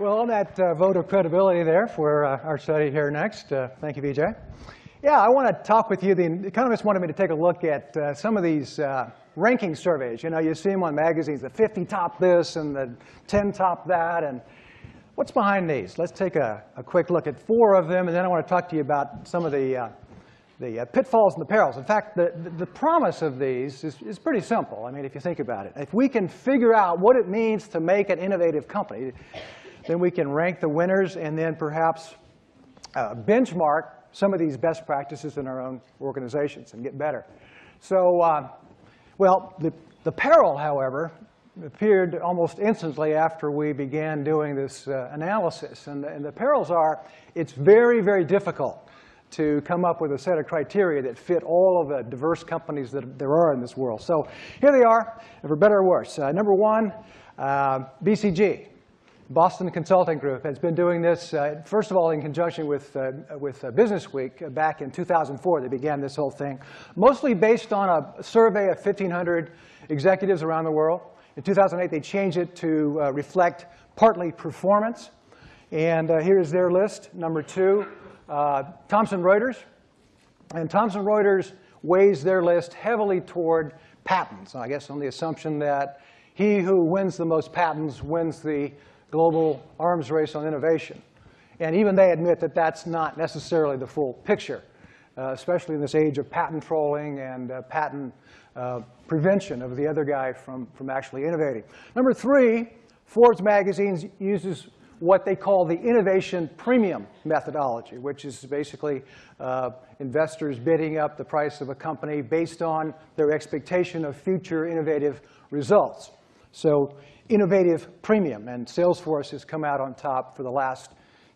Well, on that vote of credibility there for our study here next, thank you, Vijay. Yeah, I want to talk with you. The economists wanted me to take a look at some of these ranking surveys. You know, you see them on magazines, the 50 top this and the 10 top that. And what's behind these? Let's take a quick look at 4 of them, and then I want to talk to you about some of the pitfalls and the perils. In fact, the promise of these is pretty simple. I mean, if you think about it. If we can figure out what it means to make an innovative company, then we can rank the winners and then perhaps benchmark some of these best practices in our own organizations and get better. So, well, the peril, however, appeared almost instantly after we began doing this analysis. And the perils are, it's very, very difficult to come up with a set of criteria that fit all of the diverse companies that there are in this world. So here they are, for better or worse. Number 1, BCG. Boston Consulting Group has been doing this, first of all, in conjunction with Business Week back in 2004. They began this whole thing, mostly based on a survey of 1,500 executives around the world. In 2008, they changed it to reflect partly performance. And here's their list. Number 2, Thomson Reuters. And Thomson Reuters weighs their list heavily toward patents, I guess on the assumption that he who wins the most patents wins the global arms race on innovation. And even they admit that that's not necessarily the full picture, especially in this age of patent trolling and patent prevention of the other guy from actually innovating. Number 3, Forbes magazine uses what they call the innovation premium methodology, which is basically investors bidding up the price of a company based on their expectation of future innovative results. So innovative premium, and Salesforce has come out on top for the last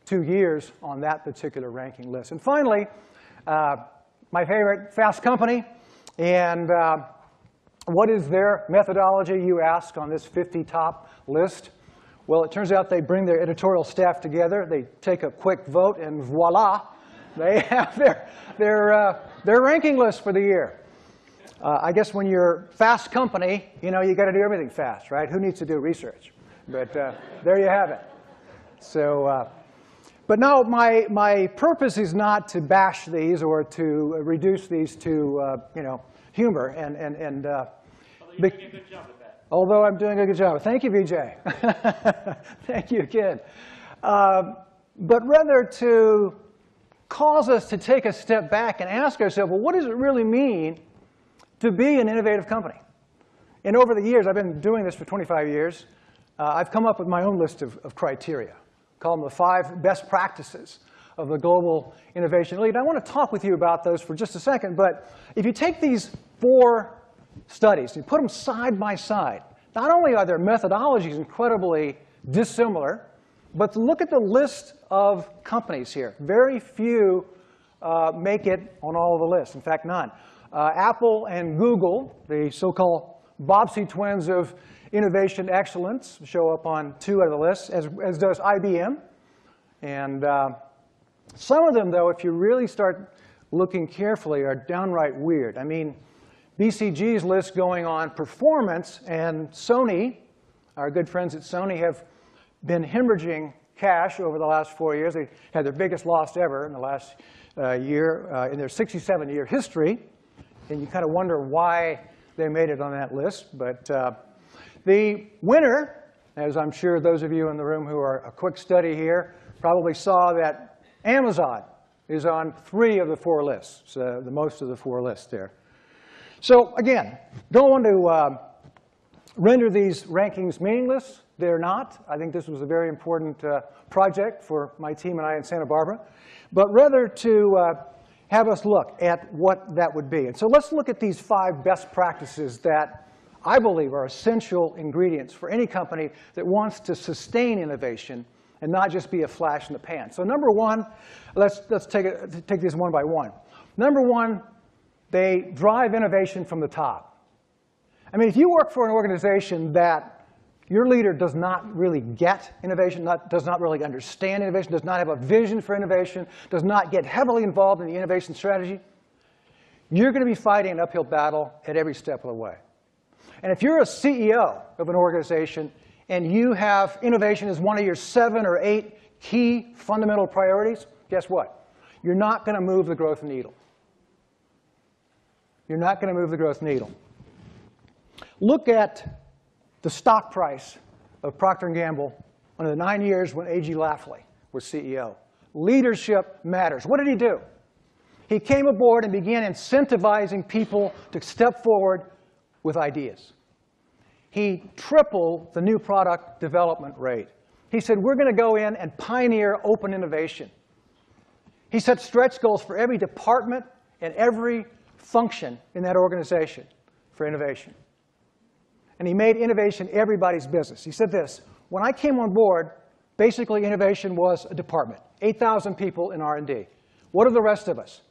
2 years on that particular ranking list. And finally, my favorite, Fast Company. And what is their methodology, you ask, on this 50 top list? Well, it turns out they bring their editorial staff together. They take a quick vote, and voila, they have their ranking list for the year. I guess when you're Fast Company, you know, you got to do everything fast, right? Who needs to do research? But there you have it. So, but no, my purpose is not to bash these or to reduce these to you know, humor and. Although you're doing a good job at that. Although I'm doing a good job. Thank you, Vijay. Thank you again. But rather to cause us to take a step back and ask ourselves, well, what does it really mean to be an innovative company? And over the years, I've been doing this for 25 years, I've come up with my own list of criteria. Call them the 5 best practices of the global innovation lead. I want to talk with you about those for just a second, but if you take these 4 studies and you put them side by side, not only are their methodologies incredibly dissimilar, but look at the list of companies here. Very few make it on all of the lists. In fact, none. Apple and Google, the so-called Bobbsey twins of innovation excellence, show up on 2 out of the lists, as does IBM. And some of them, though, if you really start looking carefully, are downright weird. I mean, BCG's list going on performance, and Sony, our good friends at Sony, have been hemorrhaging cash over the last 4 years. They had their biggest loss ever in the last year in their 67-year history. And you kind of wonder why they made it on that list. But the winner, as I'm sure those of you in the room who are a quick study here probably saw, that Amazon is on 3 of the 4 lists, the most of the 4 lists there. So again, don't want to render these rankings meaningless. They're not. I think this was a very important project for my team and I in Santa Barbara. But rather to have us look at what that would be. And so let's look at these 5 best practices that I believe are essential ingredients for any company that wants to sustain innovation and not just be a flash in the pan. So number 1, let's take these one by one. Number 1, they drive innovation from the top. I mean, if you work for an organization that your leader does not really get innovation, does not really understand innovation, does not have a vision for innovation, does not get heavily involved in the innovation strategy, you're going to be fighting an uphill battle at every step of the way. And if you're a CEO of an organization and you have innovation as one of your 7 or 8 key fundamental priorities, guess what? You're not going to move the growth needle. You're not going to move the growth needle. Look at the stock price of Procter & Gamble under the 9 years when A.G. Lafley was CEO. Leadership matters. What did he do? He came aboard and began incentivizing people to step forward with ideas. He tripled the new product development rate. He said, we're going to go in and pioneer open innovation. He set stretch goals for every department and every function in that organization for innovation. And he made innovation everybody's business. He said this, when I came on board, basically innovation was a department, 8,000 people in R&D. What are the rest of us?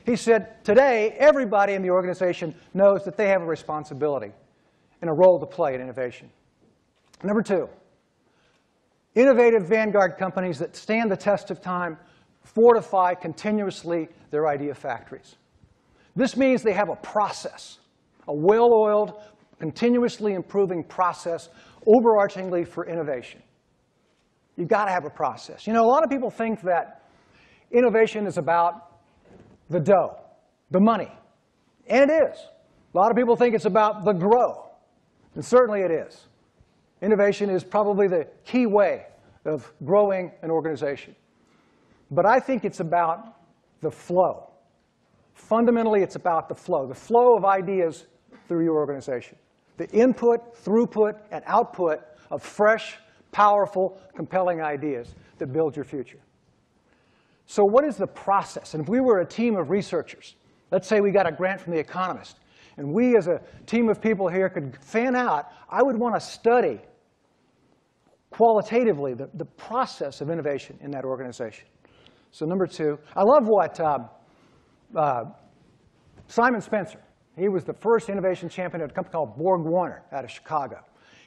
He said, today, everybody in the organization knows that they have a responsibility and a role to play in innovation. Number 2, innovative vanguard companies that stand the test of time fortify continuously their idea factories. This means they have a process, a well-oiled, continuously improving process, overarchingly for innovation. You've got to have a process. You know, a lot of people think that innovation is about the dough, the money. And it is. A lot of people think it's about the grow. And certainly it is. Innovation is probably the key way of growing an organization. But I think it's about the flow. Fundamentally, it's about the flow of ideas through your organization. The input, throughput, and output of fresh, powerful, compelling ideas that build your future. So what is the process? And if we were a team of researchers, let's say we got a grant from The Economist, and we as a team of people here could fan out, I would want to study qualitatively the process of innovation in that organization. So number 2, I love what Simon Spencer, he was the first innovation champion at a company called Borg Warner out of Chicago.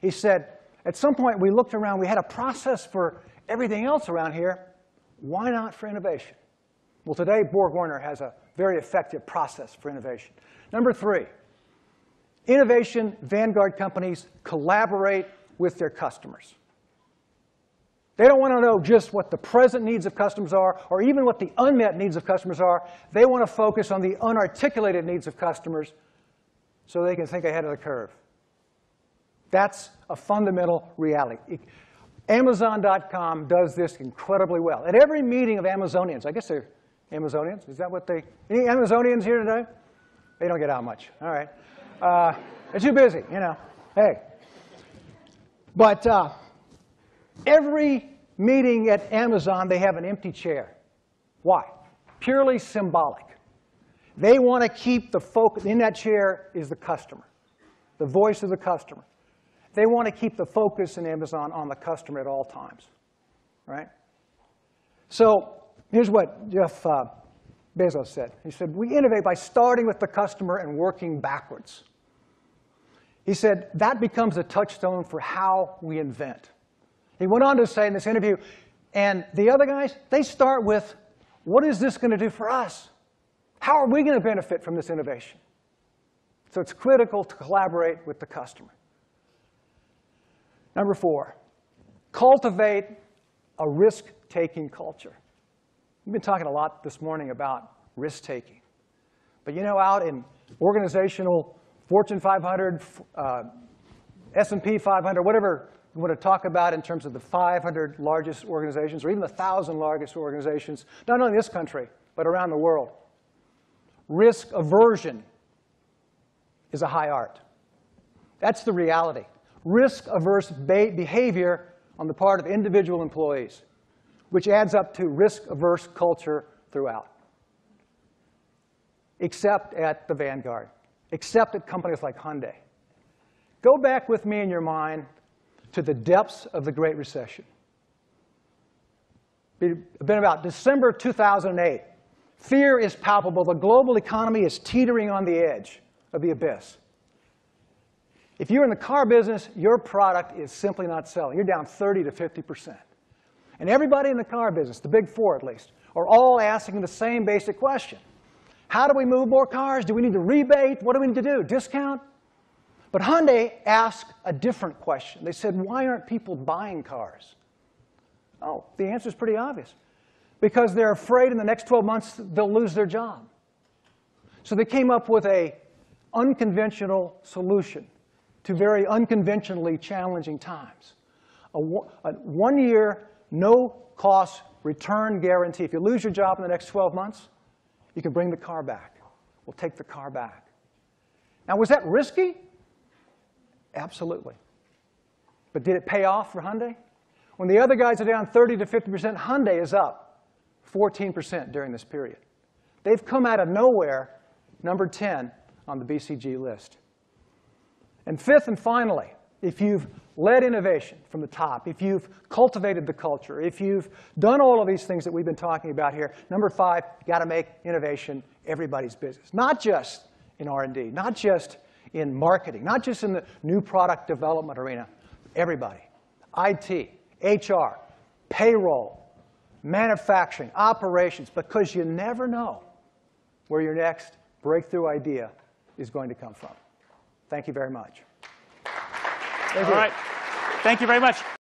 He said, at some point we looked around, we had a process for everything else around here. Why not for innovation? Well, today Borg Warner has a very effective process for innovation. Number 3, innovation vanguard companies collaborate with their customers. They don't want to know just what the present needs of customers are or even what the unmet needs of customers are. They want to focus on the unarticulated needs of customers so they can think ahead of the curve. That's a fundamental reality. Amazon.com does this incredibly well. At every meeting of Amazonians, I guess they're Amazonians, is that what they, any Amazonians here today? They don't get out much, all right. They're too busy, you know, hey. But every meeting at Amazon, they have an empty chair. Why? Purely symbolic. They want to keep the focus, in that chair is the customer, the voice of the customer. They want to keep the focus in Amazon on the customer at all times, right? So here's what Jeff Bezos said. He said, we innovate by starting with the customer and working backwards. He said, that becomes a touchstone for how we invent. He went on to say in this interview, and the other guys, they start with, what is this going to do for us? How are we going to benefit from this innovation? So it's critical to collaborate with the customer. Number 4, cultivate a risk-taking culture. We've been talking a lot this morning about risk-taking. But you know, out in organizational Fortune 500, S&P 500, whatever you want to talk about in terms of the 500 largest organizations or even the 1,000 largest organizations, not only in this country, but around the world, risk aversion is a high art. That's the reality. Risk-averse behavior on the part of individual employees, which adds up to risk-averse culture throughout. Except at the vanguard. Except at companies like Hyundai. Go back with me in your mind to the depths of the Great Recession. It's been about December 2008. Fear is palpable. The global economy is teetering on the edge of the abyss. If you're in the car business, your product is simply not selling. You're down 30 to 50%. And everybody in the car business, the big 4 at least, are all asking the same basic question. How do we move more cars? Do we need to rebate? What do we need to do? Discount? But Hyundai asked a different question. They said, why aren't people buying cars? Oh, the answer is pretty obvious. Because they're afraid in the next 12 months they'll lose their job. So they came up with an unconventional solution to very unconventionally challenging times. A 1-year, no-cost return guarantee. If you lose your job in the next 12 months, you can bring the car back. We'll take the car back. Now, was that risky? Absolutely. But did it pay off for Hyundai? When the other guys are down 30 to 50%, Hyundai is up 14% during this period. They've come out of nowhere, number 10 on the BCG list. And fifth and finally, if you've led innovation from the top, if you've cultivated the culture, if you've done all of these things that we've been talking about here, number 5, you've got to make innovation everybody's business. Not just in R&D, not just in marketing, not just in the new product development arena. Everybody. IT, HR, payroll, manufacturing, operations, because you never know where your next breakthrough idea is going to come from. Thank you very much. All right. Thank you very much.